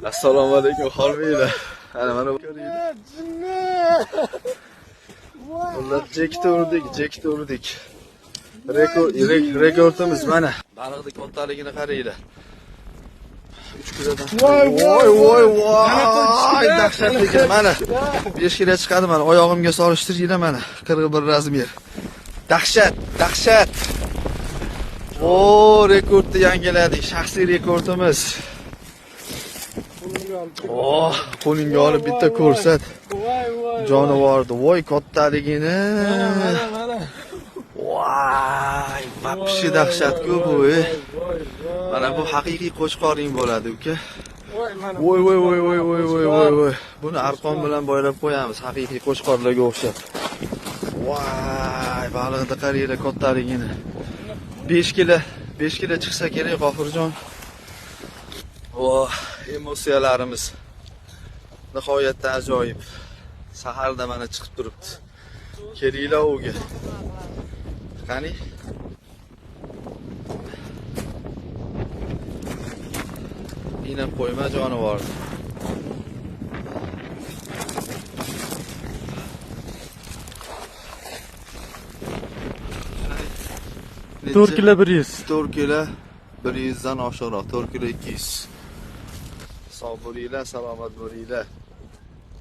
Assalomu alaykum, xolmanglar. Ana mana ko'ringlar. Ular jekni urdik. Rekordimiz mana. Baliqning kattaligini qaranglar. 3 kilodan. Voy, dahshatli mana. 5 kilo chiqadi mana. Oyog'imga solishtiringlar mana. 41 razmer. Dahshat. O, rekordni yangiladik. Shaxsiy rekordimiz. Oh, qo'lingga olib bitta ko'rsat. Jonivorni, voy kattaligini. Voy, vapshi dahshat-ku bu. Mana bu haqiqiy qo'chqoring bo'ladi, uka. Voy. Buni arqon bilan boylab qo'yamiz, haqiqiy qo'chqorlarga o'xshab. Voy, baliqni qaranglar kattaligini. 5 kilo chiqsa kerak, G'ofurjon. Voh, emotsiyalarimiz nihoyatda ajoyib. Saharda mana chiqib turibdi. Kelinglar o'ga. Qani? Inab qo'yma jonivorni. To'rt kilo 100. 4 kilo 100 dan oshiqroq, 4 kilo 200. Sog' bo'linglar, salomat bo'linglar.